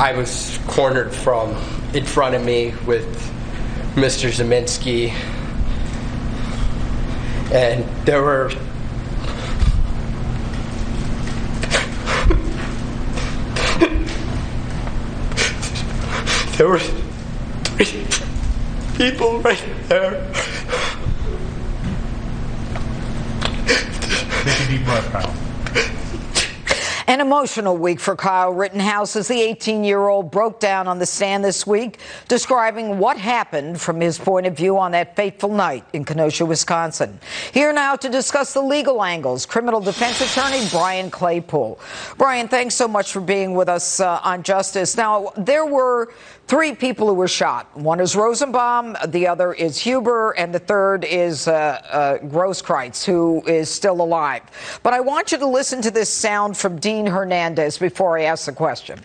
I was cornered from in front of me with Mr. Zeminski, and there were three people right there. Take a deep breath, Kyle. An emotional week for Kyle Ritttenhouse as the 18-year-old broke down on the stand this week, describing what happened from his point of view on that fateful night in Kenosha, Wisconsin. Here now to discuss the legal angles, criminal defense attorney Brian Claypool. Brian, thanks so much for being with us on Justice. Now, there were three people who were shot. One is Rosenbaum, the other is Huber, and the third is Grosskreutz, who is still alive. But I want you to listen to this sound from Dean Hernandez before I ask the question.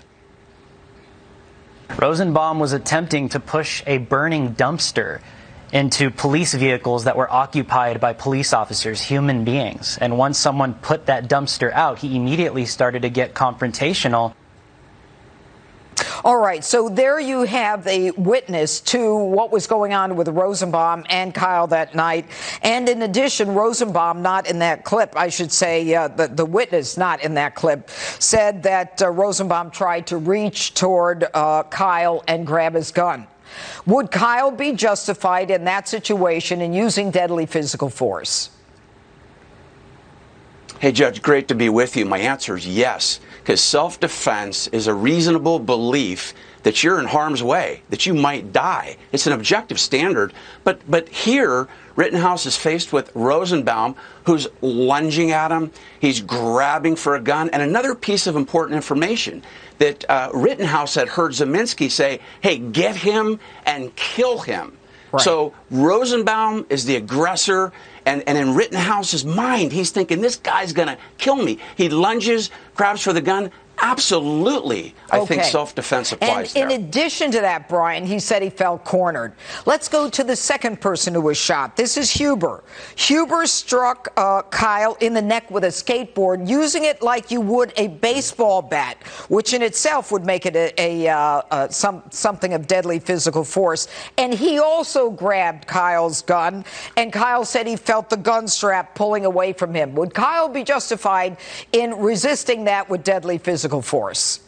Rosenbaum was attempting to push a burning dumpster into police vehicles that were occupied by police officers, human beings. And once someone put that dumpster out, he immediately started to get confrontational. All right, so there you have a witness to what was going on with Rosenbaum and Kyle that night. And in addition, Rosenbaum, not in that clip, I should say, the witness not in that clip, said that Rosenbaum tried to reach toward Kyle and grab his gun. Would Kyle be justified in that situation in using deadly physical force? Hey, Judge, great to be with you. My answer is yes, because self-defense is a reasonable belief that you're in harm's way, that you might die. It's an objective standard. But here, Ritttenhouse is faced with Rosenbaum, who's lunging at him. He's grabbing for a gun. And another piece of important information that Ritthenhouse had heard Zeminski say, hey, get him and kill him. Right. So Rosenbaum is the aggressor, and in Rittenhouse's mind, he's thinking, this guy's going to kill me. He lunges, grabs for the gun. Absolutely, I think self-defense applies there. And in addition to that, Brian, he said he felt cornered. Let's go to the second person who was shot. This is Huber. Huber struck Kyle in the neck with a skateboard, using it like you would a baseball bat, which in itself would make it something of deadly physical force. And he also grabbed Kyle's gun, and Kyle said he felt the gun strap pulling away from him. Would Kyle be justified in resisting that with deadly physical force?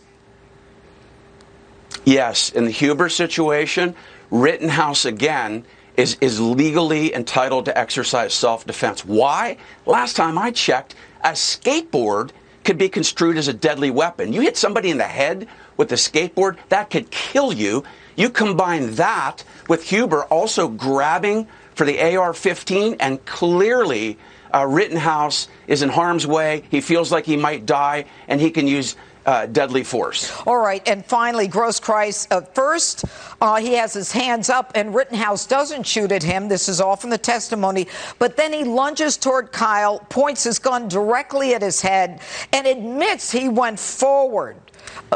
Yes. In the Huber situation, Rittenhouse, again, is legally entitled to exercise self-defense. Why? Last time I checked, a skateboard could be construed as a deadly weapon. You hit somebody in the head with a skateboard, that could kill you. You combine that with Huber also grabbing for the AR-15, and clearly Rittenhouse is in harm's way. He feels like he might die, and he can use deadly force. All right, and finally, Grosskreutz. First, he has his hands up, and Rittenhouse doesn't shoot at him. This is all from the testimony. But then he lunges toward Kyle, points his gun directly at his head, and admits he went forward.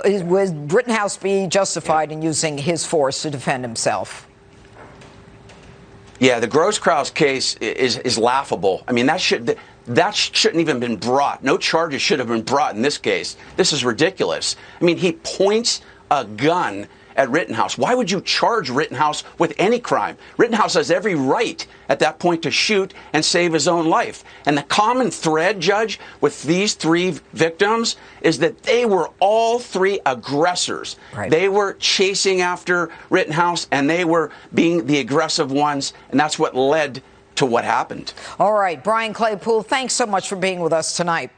Would Rittenhouse be justified in using his force to defend himself? Yeah, the Grosskreutz case is laughable. I mean, that shouldn't even been brought. No charges should have been brought in this case. This is ridiculous. I mean, he points a gun at Rittenhouse. Why would you charge Rittenhouse with any crime? Rittenhouse has every right at that point to shoot and save his own life. And the common thread, Judge, with these three victims is that they were all three aggressors. Right. They were chasing after Rittenhouse, and they were being the aggressive ones, and that's what led to what happened. All right, Brian Claypool, thanks so much for being with us tonight.